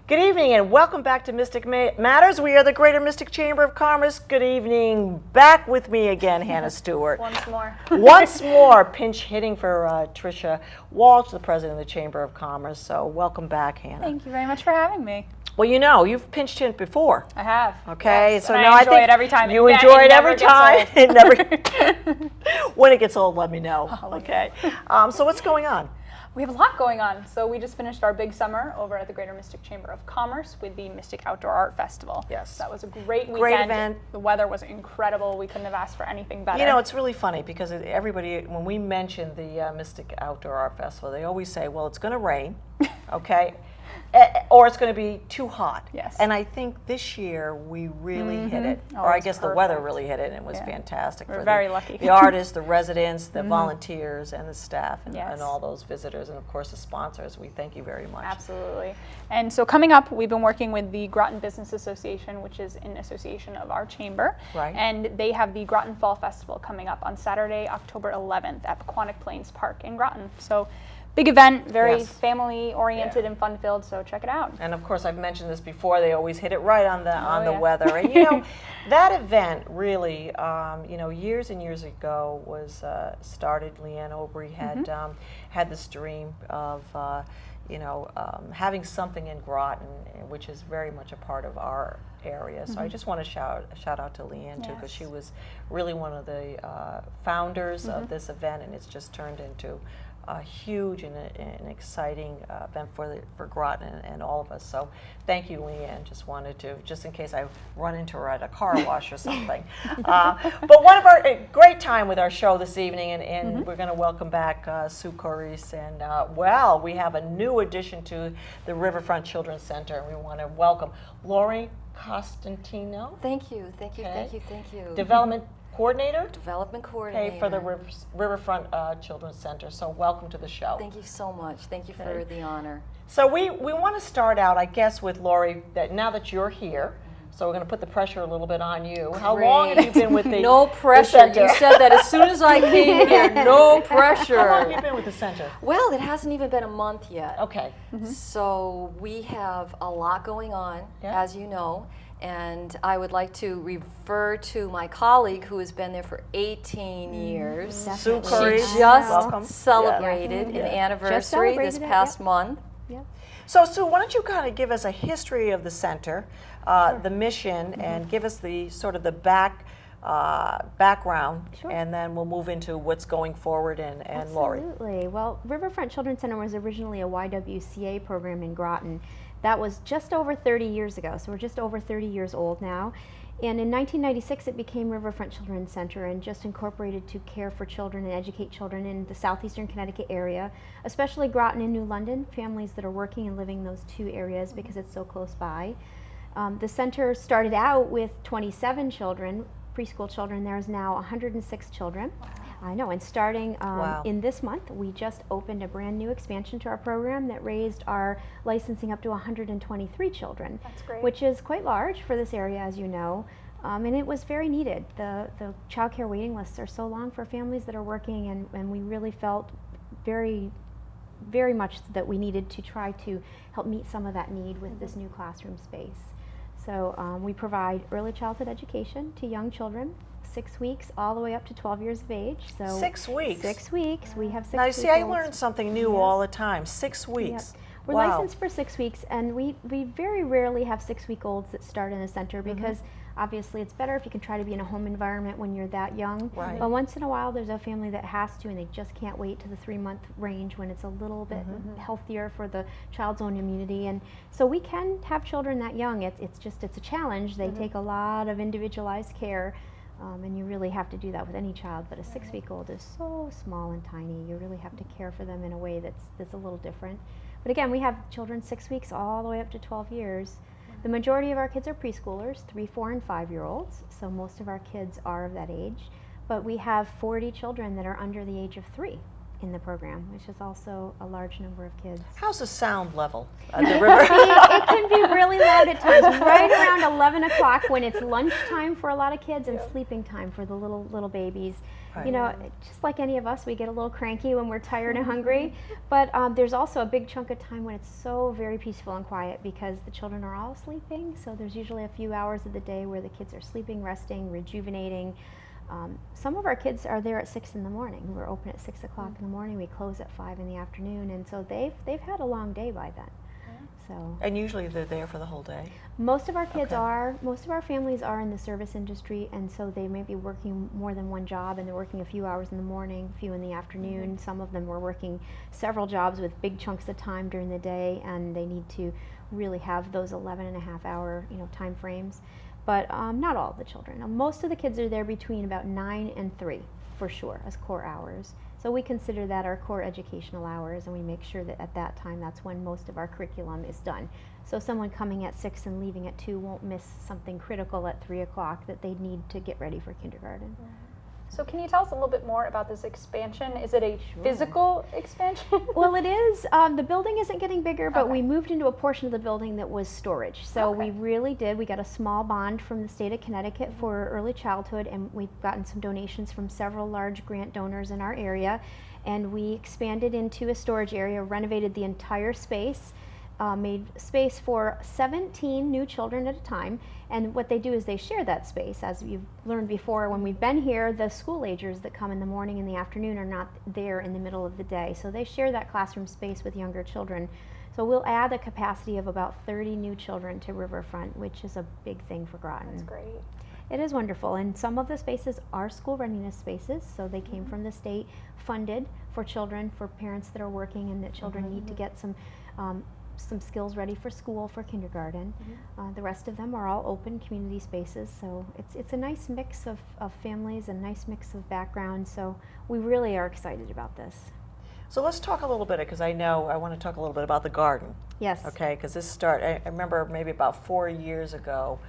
Good evening and welcome back to Mystic Matters. We are the Greater Mystic Chamber of Commerce. Good evening. Back with me again, Hannah Stewart. Once more. Once more, pinch hitting for Tricia Walsh, the president of the Chamber of Commerce. So welcome back, Hannah. Thank you very much for having me. Well, you know, you've pinched hit before. I have. Okay, yes, so and now I I enjoy think it every time. you Yeah, enjoy it every never gets time. old. It never. When it gets old, let me know. Okay. So what's going on? We have a lot going on. So we just finished our big summer over at the Greater Mystic Chamber of Commerce with the Mystic Outdoor Art Festival. Yes. That was a great weekend. Great event. The weather was incredible. We couldn't have asked for anything better. You know, it's really funny because everybody, when we mention the Mystic Outdoor Art Festival, they always say, well, it's going to rain, okay, or it's going to be too hot. Yes. And I think this year we really hit it. Oh, Or it I was guess the weather perfect. really hit it, and it was Yeah. fantastic. We're for very lucky. The artists, the residents, the volunteers, and the staff, and, Yes. and all those visitors, and of course the sponsors. We thank you very much. Absolutely. And so coming up, we've been working with the Groton Business Association, which is an association of our chamber. Right. And they have the Groton Fall Festival coming up on Saturday, October 11th at Pequannock Plains Park in Groton. So big event, very Yes. family oriented and fun filled, so check it out. And of course, I've mentioned this before. They always hit it right on the yeah. weather. And you know, that event really, you know, years and years ago was started. Leanne Obrey had had this dream of, you know, having something in Groton, which is very much a part of our area. So I just want to shout out to Leanne too, because she was really one of the founders of this event, and it's just turned into a huge and an exciting event for Groton and all of us. So thank you, Leanne. Just wanted to, just in case I run into her at a car wash or something. But one of our great time with our show this evening, and we're going to welcome back Sue Corrice, and well, we have a new addition to the Riverfront Children's Center. We want to welcome Lori Costantino. Thank you, thank you, Okay. thank you, thank you. Development Coordinator. Development coordinator. Okay, for the Riverfront Children's Center. So welcome to the show. Thank you so much. Thank you Okay. for the honor. So we want to start out, I guess, with Lori. That now that you're here, so we're going to put the pressure a little bit on you. How long have you been with the No pressure. the center? You said that as soon as I came here. No pressure. How long have you been with the center? Well, it hasn't even been a month yet. Okay. So we have a lot going on, Yeah. as you know. And I would like to refer to my colleague who has been there for 18 years. Sue She Corrice, just welcome. celebrated Yeah. an Yeah. anniversary this celebrated it, past month. So Sue, why don't you kind of give us a history of the center, the mission, and give us the sort of the background, Sure. and then we'll move into what's going forward, and Lori. Absolutely. Well, Riverfront Children's Center was originally a YWCA program in Groton. That was just over 30 years ago, so we're just over 30 years old now. And in 1996, it became Riverfront Children's Center and just incorporated to care for children and educate children in the southeastern Connecticut area, especially Groton and New London, families that are working and living in those two areas because it's so close by. The center started out with 27 children, preschool children. There's now 106 children. I know, and starting Wow. in this month, we just opened a brand new expansion to our program that raised our licensing up to 123 children. That's great. Which is quite large for this area, as you know, and it was very needed. The child care waiting lists are so long for families that are working, and we really felt very, very much that we needed to try to help meet some of that need with this new classroom space. So we provide early childhood education to young children, 6 weeks all the way up to 12 years of age. So 6 weeks. 6 weeks. We have 6 Now you see, I olds. learned something new all the time. 6 weeks. Yep. We're Wow. licensed for 6 weeks, and we very rarely have 6-week-olds that start in the center because obviously it's better if you can try to be in a home environment when you're that young. Right. But once in a while there's a family that has to, and they just can't wait to the 3-month range when it's a little bit healthier for the child's own immunity. And so we can have children that young. It's a challenge. They take a lot of individualized care. And you really have to do that with any child, but a 6-week-old is so small and tiny. You really have to care for them in a way that's a little different. But again, we have children 6 weeks all the way up to 12 years. The majority of our kids are preschoolers, 3, 4, and 5-year-olds, so most of our kids are of that age. But we have 40 children that are under the age of 3. in the program, which is also a large number of kids. How's the sound level at the river? It can be really loud at times, right around 11 o'clock when it's lunchtime for a lot of kids and sleeping time for the little babies. Right. You know, just like any of us, we get a little cranky when we're tired and hungry, but there's also a big chunk of time when it's so very peaceful and quiet because the children are all sleeping, so there's usually a few hours of the day where the kids are sleeping, resting, rejuvenating. Some of our kids are there at 6 in the morning. We're open at 6 o'clock in the morning. We close at 5 in the afternoon, and so they've had a long day by then. So And usually they're there for the whole day? most of our kids Okay. are. Most of our families are in the service industry, and so they may be working more than one job, and they're working a few hours in the morning, a few in the afternoon. Some of them were working several jobs with big chunks of time during the day, and they need to really have those 11 and a half hour time frames. But not all of the children. Most of the kids are there between about 9 and 3, for sure, as core hours. So we consider that our core educational hours, and we make sure that at that time that's when most of our curriculum is done. So someone coming at 6 and leaving at 2 won't miss something critical at 3 o'clock that they need to get ready for kindergarten. So can you tell us a little bit more about this expansion? Is it a physical expansion? Well, it is. The building isn't getting bigger, but Okay. we moved into a portion of the building that was storage. So Okay. we really did. We got a small bond from the state of Connecticut for early childhood, and we've gotten some donations from several large grant donors in our area. And we expanded into a storage area, renovated the entire space, made space for 17 new children at a time. And what they do is they share that space. As you've learned before, when we've been here, the school agers that come in the morning and the afternoon are not there in the middle of the day. So they share that classroom space with younger children. So we'll add a capacity of about 30 new children to Riverfront, which is a big thing for Groton. That's great. It is wonderful, and some of the spaces are school readiness spaces, so they came from the state, funded for children, for parents that are working and that children need to get some skills ready for school, for kindergarten. The rest of them are all open community spaces, so it's a nice mix of families, a nice mix of backgrounds, so we really are excited about this. So let's talk a little bit, because I want to talk a little bit about the garden. Yes. Okay, because I remember maybe about 4 years ago.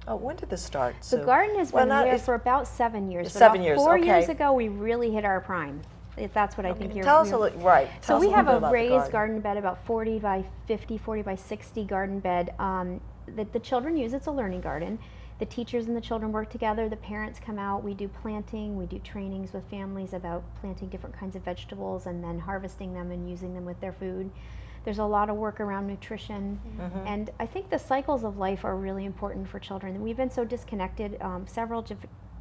When did this start? The garden has been there for about 7 years. But 7 about years, 4 okay. years ago, we really hit our prime. If that's what I think you're. Tell us a little, right. So Tell us we little have bit a about the raised garden bed, about 40 by 50, 40 by 60 garden bed that the children use. It's a learning garden. The teachers and the children work together. The parents come out. We do planting. We do trainings with families about planting different kinds of vegetables and then harvesting them and using them with their food. There's a lot of work around nutrition. And I think the cycles of life are really important for children. We've been so disconnected, several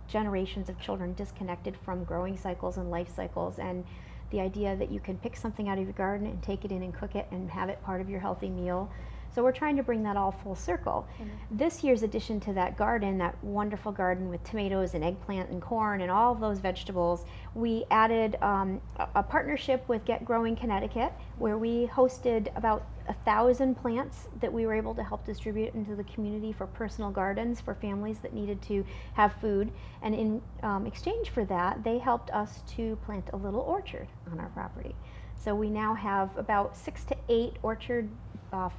generations of children disconnected from growing cycles and life cycles, and the idea that you can pick something out of your garden and take it in and cook it and have it part of your healthy meal. So we're trying to bring that all full circle. This year's addition to that garden, that wonderful garden with tomatoes and eggplant and corn and all of those vegetables, we added a partnership with Get Growing Connecticut, where we hosted about 1,000 plants that we were able to help distribute into the community for personal gardens for families that needed to have food. And in exchange for that, they helped us to plant a little orchard on our property. So we now have about 6 to 8 orchard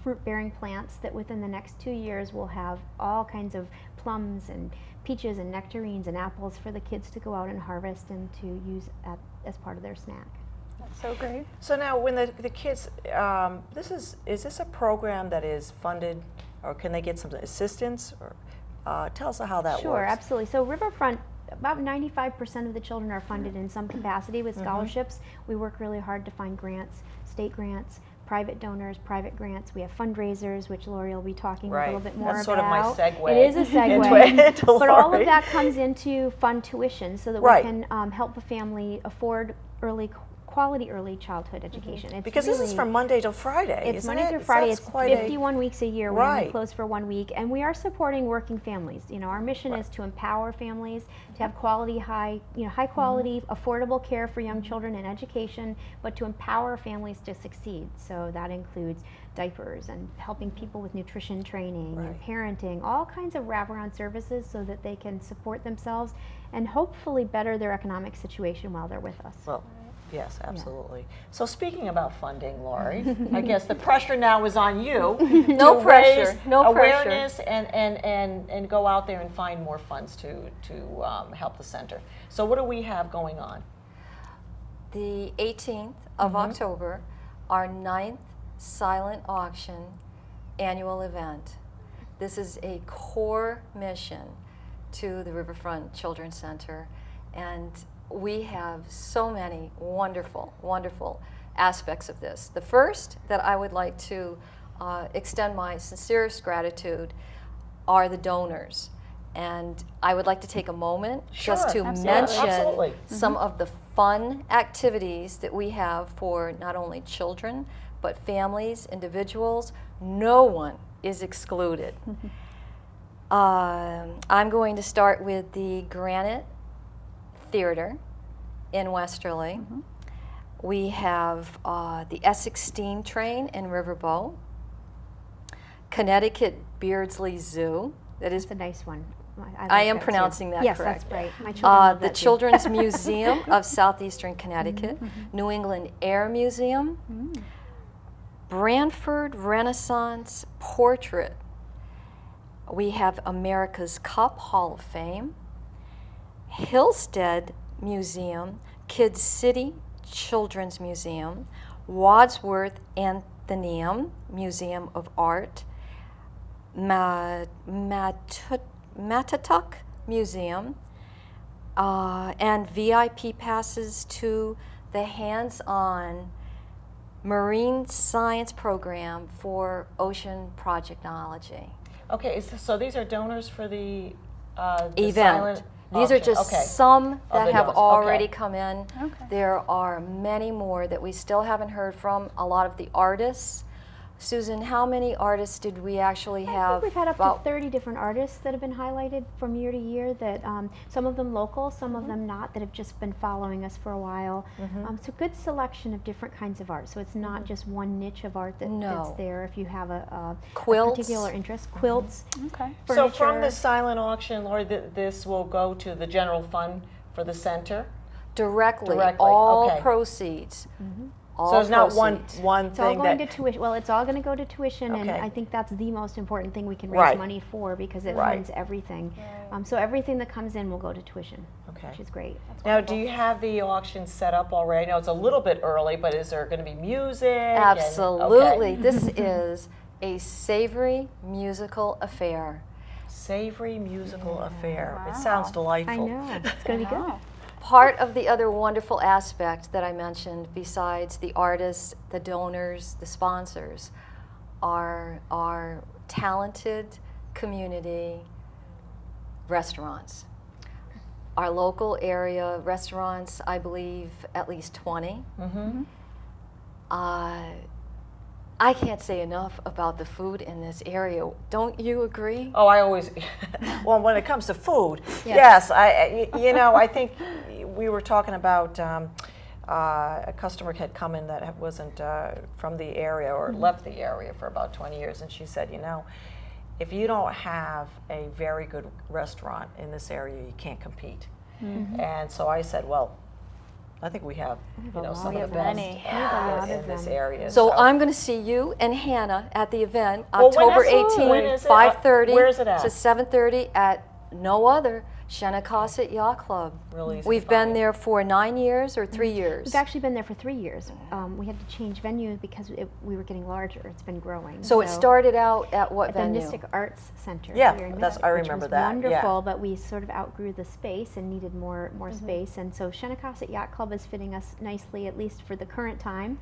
fruit-bearing plants that within the next 2 years will have all kinds of plums and peaches and nectarines and apples for the kids to go out and harvest and to use as part of their snack. That's so great. So now, when the kids, is this a program that is funded, or can they get some assistance? Or tell us how that works. Sure, absolutely. So Riverfront, about 95% of the children are funded in some capacity with scholarships. We work really hard to find grants, state grants, private donors, private grants. We have fundraisers, which Lori will be talking a little bit more about. That's sort of my segue. It is a segue. into But all Lori. of that comes into fund tuition so that Right. we can help a family afford quality early childhood education. It's Because this is really- from Monday till Friday, It's isn't Monday it? through Friday. That's It's quite a- 51 weeks a year. We only Right. close for 1 week, and we are supporting working families. You know, our mission is to empower families to have quality, high quality, affordable care for young children and education, but to empower families to succeed. So that includes diapers and helping people with nutrition training and parenting, all kinds of wraparound services so that they can support themselves and hopefully better their economic situation while they're with us. Well, yes, absolutely. So speaking about funding, Lori, I guess the pressure now is on you No to pressure, raise no pressure. awareness and go out there and find more funds to help the center. So what do we have going on? the 18th of October, our 9th silent auction annual event. This is a core mission to the Riverfront Children's Center, and we have so many wonderful, wonderful aspects of this. The first that I would like to extend my sincerest gratitude are the donors. And I would like to take a moment just to mention some of the fun activities that we have for not only children, but families, individuals. No one is excluded. I'm going to start with the Granite Theater in Westerly. We have the Essex Steam Train in Riverboat, Connecticut Beardsley Zoo. That is It's a nice one. I am pronouncing that yes, correct. Yes, that's right. My children love the that too. Children's Museum of Southeastern Connecticut, New England Air Museum, Branford Renaissance Portrait. We have America's Cup Hall of Fame, Hillstead Museum, Kids City Children's Museum, Wadsworth Atheneum Museum of Art, Matatuck Museum, and VIP passes to the hands-on marine science program for ocean projectology. Okay, so these are donors for the Event. silent These are auction. just Okay. some that the have donors. already Okay. come in. Okay. There are many more that we still haven't heard from. A lot of the artists. Susan, how many artists did we actually I have? think we've had up to About 30 different artists that have been highlighted from year to year, that some of them local, some of them not, that have just been following us for a while. So good selection of different kinds of art. So it's not just one niche of art that's No. there if you have a Quilts. particular interest. Quilts, Okay. So from furniture. the silent auction, Lori, this will go to the general fund for the center? directly, Directly, all okay. proceeds. All So it's not proceeds. one It's all thing going that... to tuition. Well, it's all going to go to tuition, and Okay. I think that's the most important thing we can raise Right. money for, because it Right. funds everything. So everything that comes in will go to tuition, Okay. which is great. Now, do you have the auction set up already? I know it's a little bit early, but is there going to be music? and- Absolutely. okay. This is a savory musical affair. Savory musical affair. It sounds delightful. I know. It's going to be good. Wow. Part of the other wonderful aspect that I mentioned, besides the artists, the donors, the sponsors, are our talented community restaurants. Our local area restaurants, I believe at least 20. I can't say enough about the food in this area. Don't you agree? Oh, I always, well, when it comes to food, Yes. yes, I think we were talking about a customer had come in that wasn't from the area or left the area for about 20 years, and she said, if you don't have a very good restaurant in this area, you can't compete. And so I said, well, I think we have, some of the best many. in this area. So I'm going to see you and Hannah at the event, Well, when October is it? When 18th, is it? 5:30 Where is it at? to 7:30 at no other Shenandoah Yacht Club. Really easy to We've been find. there for 9 years or 3 years. We've actually been there for 3 years. We had to change venue because we were getting larger. It's been growing. So it started out at what at venue? the Mystic Arts Center. Yeah, here in that's- Mystic, I which remember was that, yeah. wonderful, but we sort of outgrew the space and needed more space. And so Shenandoah Yacht Club is fitting us nicely, at least for the current time.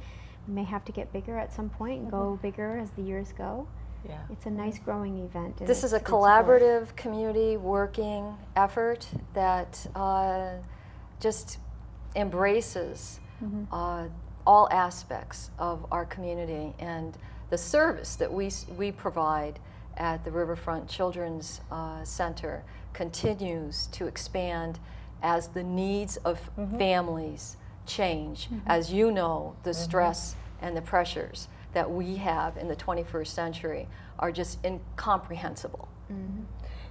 We may have to get bigger at some point and go bigger as the years go. Yeah. It's a nice growing event. And This is a it's good support. collaborative community working effort that just embraces all aspects of our community, and the service that we provide at the Riverfront Children's Center continues to expand as the needs of families change. As you know, the stress and the pressures that we have in the 21st century are just incomprehensible.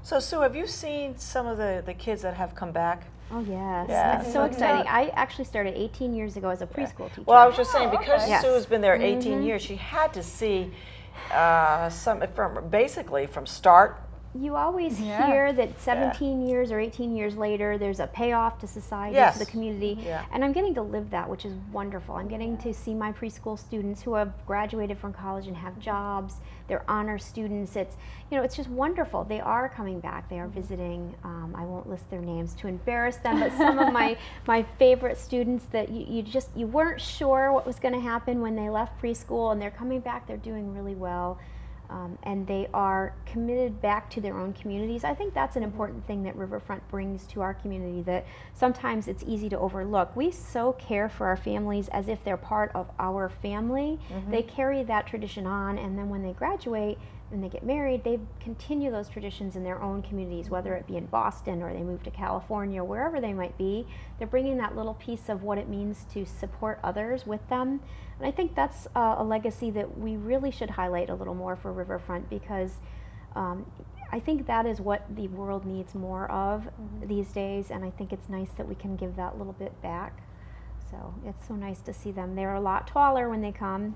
So Sue, have you seen some of the kids that have come back? Oh, yes. Yeah. It's so exciting. I actually started 18 years ago as a preschool teacher. Well, I was just saying, because Yes. Sue's been there 18 years, she had to see some from basically from start you always Yeah. hear that 17 years or 18 years later, there's a payoff to society, Yes. to the community. Yeah. And I'm getting to live that, which is wonderful. I'm getting to see my preschool students who have graduated from college and have jobs. They're honor students. It's, you know, it's just wonderful. They are coming back. They are visiting. I won't list their names to embarrass them, but some of my favorite students that you weren't sure what was going to happen when they left preschool, and they're coming back. They're doing really well. And they are committed back to their own communities. I think that's an important thing that Riverfront brings to our community that sometimes it's easy to overlook. We so care for our families as if they're part of our family. They carry that tradition on, and then when they graduate, when they get married, they continue those traditions in their own communities, whether it be in Boston or they move to California, wherever they might be. They're bringing that little piece of what it means to support others with them. And I think that's a legacy that we really should highlight a little more for Riverfront, because I think that is what the world needs more of these days, and I think it's nice that we can give that little bit back. So it's so nice to see them. They're a lot taller when they come,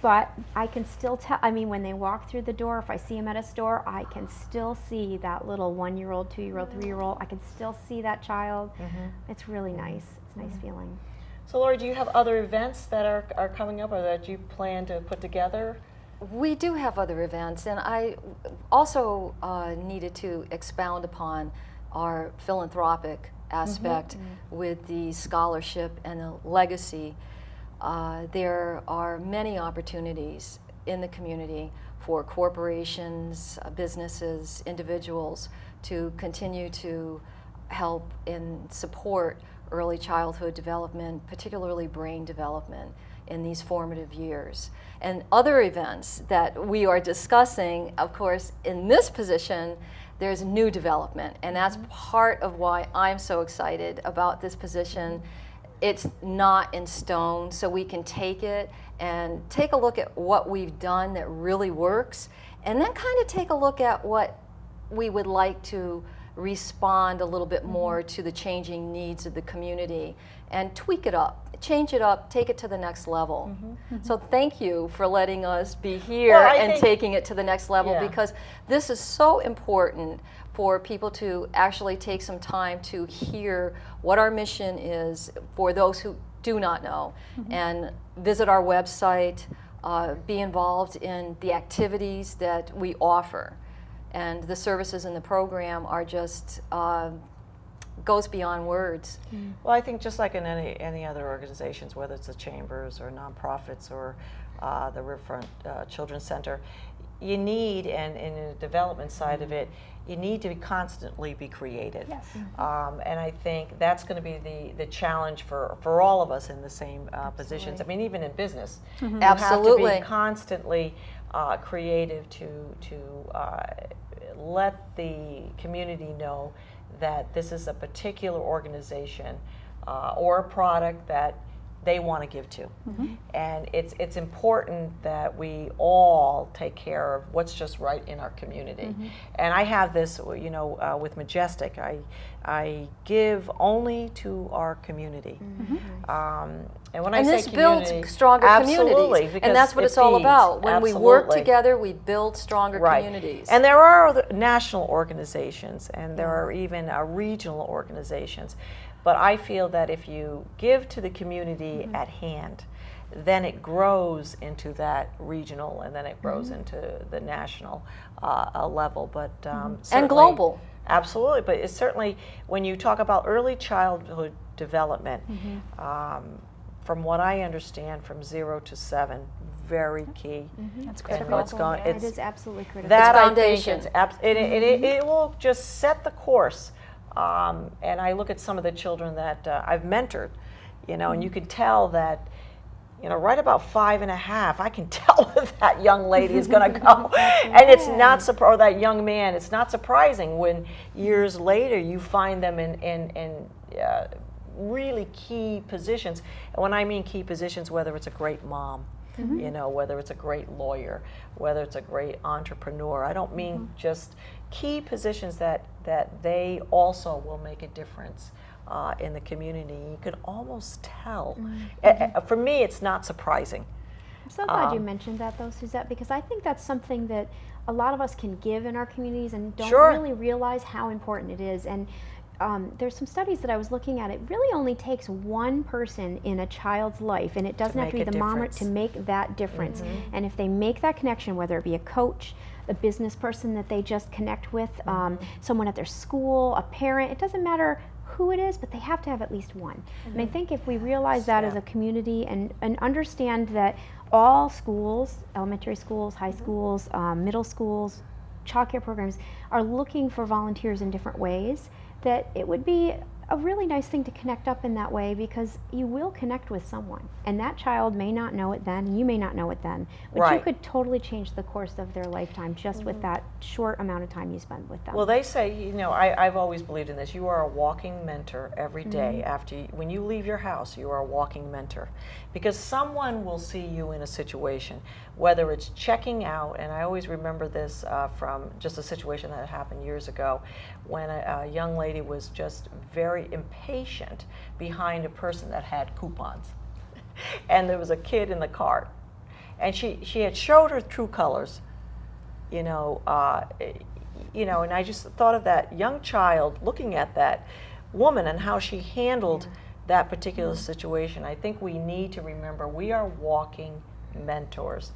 but I can still tell, I mean, when they walk through the door, if I see them at a store, I can still see that little 1-year-old, 2-year-old, 3-year-old. I can still see that child. It's really nice. It's a nice feeling. So Lori, do you have other events that are coming up or that you plan to put together? We do have other events, and I also needed to expound upon our philanthropic aspect with the scholarship and the legacy. There are many opportunities in the community for corporations, businesses, individuals to continue to help and support early childhood development, particularly brain development in these formative years. And other events that we are discussing, of course, in this position, there's new development, and that's part of why I'm so excited about this position. It's not in stone, so we can take it and take a look at what we've done that really works, and then kind of take a look at what we would like to respond a little bit more to the changing needs of the community and tweak it up, change it up, take it to the next level. So thank you for letting us be here and taking it to the next level, because this is so important for people to actually take some time to hear what our mission is for those who do not know, and visit our website, be involved in the activities that we offer. And the services in the program are just, goes beyond words. Well, I think just like in any other organizations, whether it's the chambers or nonprofits or the Riverfront Children's Center, you need, and in the development side of it, you need to constantly be creative. Yes. And I think that's going to be the challenge for all of us in the same positions. I mean, even in business, you Absolutely. have to be constantly creative to let the community know that this is a particular organization or a product that they want to give to. And it's important that we all take care of what's just right in our community. And I have this, you know, with Majestic, I give only to our community. And when I say this builds community, stronger absolutely, communities, because and that's what it it's all feeds. about. When we work Absolutely. together, we build stronger communities. And there are other national organizations, and there are even regional organizations. But I feel that if you give to the community at hand, then it grows into that regional, and then it grows into the national level. But and certainly- global. Absolutely, but it's certainly, when you talk about early childhood development, from what I understand, from 0 to 7, very key. That's And critical. what's going, It is absolutely critical. that It's I think foundation. it will just set the course. And I look at some of the children that I've mentored, you know, and you can tell that, you know, right about 5 and a half, I can tell if that young lady is going to go. And it's not or that young man, it's not surprising when years later you find them in really key positions. And when I mean key positions, whether it's a great mom, you know, whether it's a great lawyer, whether it's a great entrepreneur. I don't mean just key positions that they also will make a difference in the community. You can almost tell. For me, it's not surprising. I'm so glad you mentioned that, though, Suzette, because I think that's something that a lot of us can give in our communities and don't Sure. really realize how important it is. And there's some studies that I was looking at. It really only takes one person in a child's life, and it doesn't have to be make a the mom difference. to make that difference. And if they make that connection, whether it be a coach, the business person that they just connect with, someone at their school, a parent, it doesn't matter who it is, but they have to have at least one. And I think if we realize that as a community and understand that all schools, elementary schools, high schools, middle schools, child care programs are looking for volunteers in different ways, that it would be a really nice thing to connect up in that way, because you will connect with someone, and that child may not know it then, and you may not know it then, but you Right. could totally change the course of their lifetime just with that short amount of time you spend with them. Well, they say, you know, I've always believed in this. You are a walking mentor every day. When you leave your house, you are a walking mentor, because someone will see you in a situation, whether it's checking out. And I always remember this from just a situation that happened years ago, when a young lady was just very impatient behind a person that had coupons, and there was a kid in the cart, and she had showed her true colors. And I just thought of that young child looking at that woman and how she handled that particular situation. I think we need to remember we are walking mentors.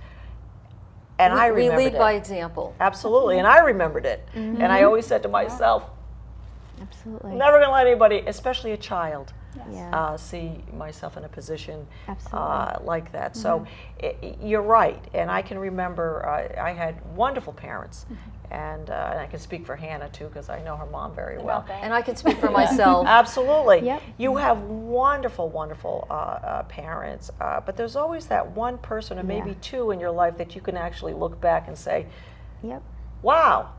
And I We remembered lead it. by example. Absolutely, and I remembered it. And I always said to myself, Absolutely. never going to let anybody, especially a child, Yeah. see myself in a position Absolutely. like that. So you're right, and I can remember I had wonderful parents, and I can speak for Hannah too, because I know her mom very well. And I can speak for myself. Absolutely. Yep. You have wonderful, wonderful parents, but there's always that one person or maybe two in your life that you can actually look back and say, Yep. wow,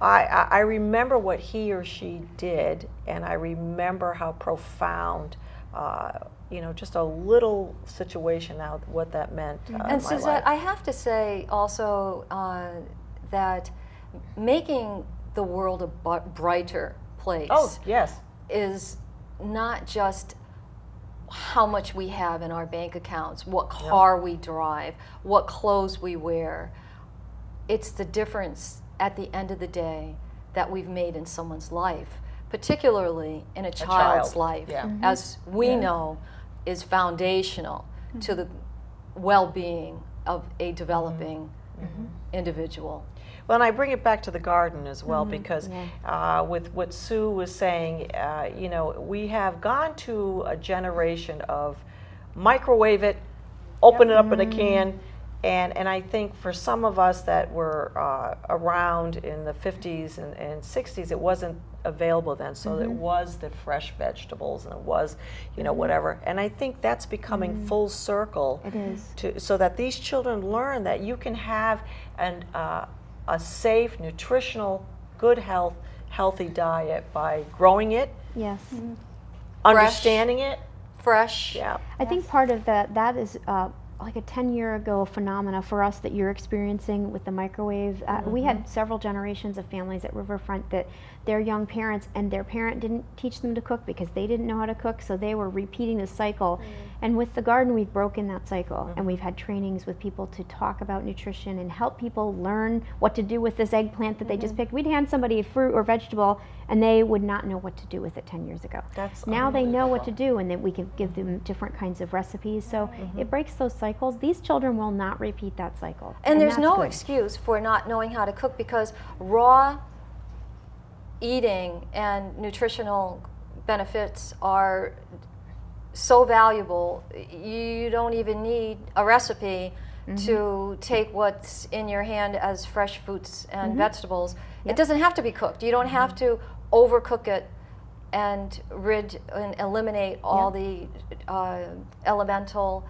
I remember what he or she did, and I remember how profound, just a little situation, now what that meant in And my Susette, life. I have to say also that making the world a brighter place Oh, yes. is not just how much we have in our bank accounts, what car we drive, what clothes we wear. It's the difference at the end of the day that we've made in someone's life, particularly in a child's life, yeah. as we know is foundational to the well-being of a developing individual. Well, and I bring it back to the garden as well, because with what Sue was saying, we have gone to a generation of microwave it, open it up in a can, and I think for some of us that were around in the 50s and 60s, it wasn't available then, so it was the fresh vegetables, and it was, whatever. And I think that's becoming full circle. It is. So that these children learn that you can have a safe, nutritional, good healthy diet by growing it, Yes. understanding it. Fresh. Yeah. I think part of that is like a 10-year ago phenomena for us that you're experiencing with the microwave. We had several generations of families at Riverfront that their young parents and their parent didn't teach them to cook because they didn't know how to cook, so they were repeating the cycle. And with the garden, we've broken that cycle, and we've had trainings with people to talk about nutrition and help people learn what to do with this eggplant that they just picked. We'd hand somebody a fruit or vegetable, and they would not know what to do with it 10 years ago. That's Now they know what to do, and then we can give them different kinds of recipes. So it breaks those cycles. These children will not repeat that cycle. And there's that's no good. excuse for not knowing how to cook, because raw eating and nutritional benefits are so valuable. You don't even need a recipe to take what's in your hand as fresh fruits and vegetables. It doesn't have to be cooked. You don't have to overcook it and eliminate all the elemental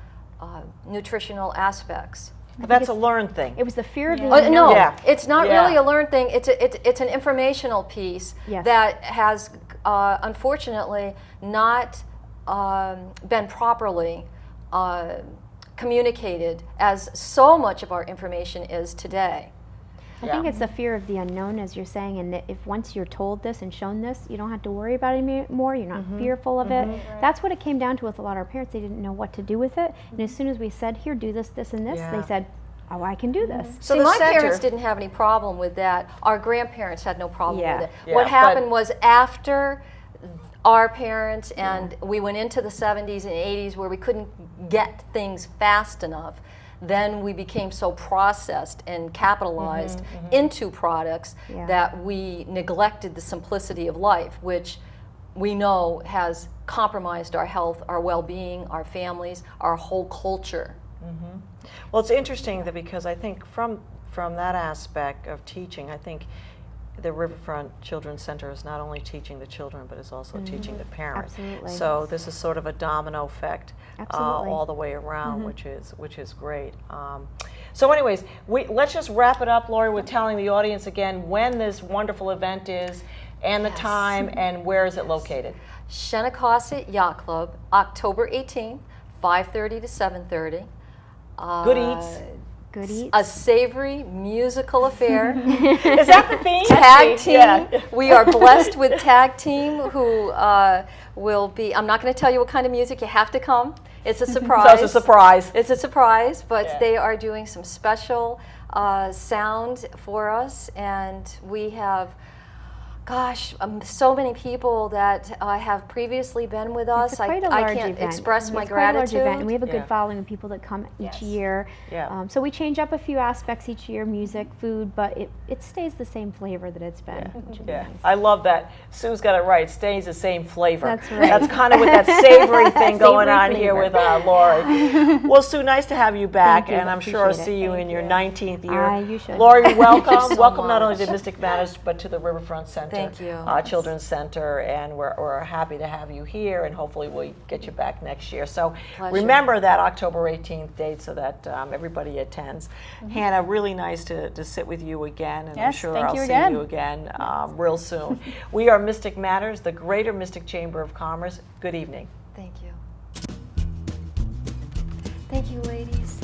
nutritional aspects. That's a learned thing. It was the fear of the No, unknown. Yeah. it's not Yeah. really a learned thing. It's an informational piece Yes. that has unfortunately not been properly communicated as so much of our information is today. I think it's the fear of the unknown, as you're saying, and that if once you're told this and shown this, you don't have to worry about it anymore. You're not fearful of it. That's what it came down to with a lot of our parents. They didn't know what to do with it, and as soon as we said, "Here, do this, this, and this," they said, "Oh, I can do this." So See, the my center- parents didn't have any problem with that. Our grandparents had no problem Yeah. with it. Yeah, What but- happened was after our parents and we went into the 70s and 80s where we couldn't get things fast enough, then we became so processed and capitalized into products that we neglected the simplicity of life, which we know has compromised our health, our well-being, our families, our whole culture. Well, it's interesting that because I think from that aspect of teaching, I think the Riverfront Children's Center is not only teaching the children, but is also teaching the parents. Absolutely. So this is sort of a domino effect Absolutely. all the way around, which is great. So, anyways, let's just wrap it up, Lori, with telling the audience again when this wonderful event is, and the time, and where is it located? Shenecosset Yacht Club, October 18th, 5:30 to 7:30. Good eats. Good eats. A savory musical affair. Is that the theme? Tag team. Yeah. We are blessed with tag team who will be. I'm not going to tell you what kind of music. You have to come. It's a surprise. So it's a surprise. It's a surprise, but Yeah. they are doing some special sound for us, and we have. Gosh, so many people that have previously been with us. It's quite a I large can't event. express my It's quite a large gratitude. event, and we have a Yeah. good following of people that come each year. Yeah. So we change up a few aspects each year, music, food, but it stays the same flavor that it's been. Which is Yeah, nice. I love that. Sue's got it right. It stays the same flavor. That's right. That's kind of with that savory thing going Savory on here flavor. with Lori. Well, Sue, nice to have you back, Thank you. and I'm sure I'll Appreciate see it. you in your 19th year. You should. Lori, welcome. so Welcome not only much. to Mystic Matters, but to the Riverfront Center. Thank you. Children's Center, and we're happy to have you here, and hopefully we'll get you back next year. So Pleasure. remember that October 18th date so that everybody attends. Hannah, really nice to sit with you again, and I'm Yes, sure thank I'll you see again. you again real soon. We are Mystic Matters, the Greater Mystic Chamber of Commerce. Good evening. Thank you. Thank you, ladies.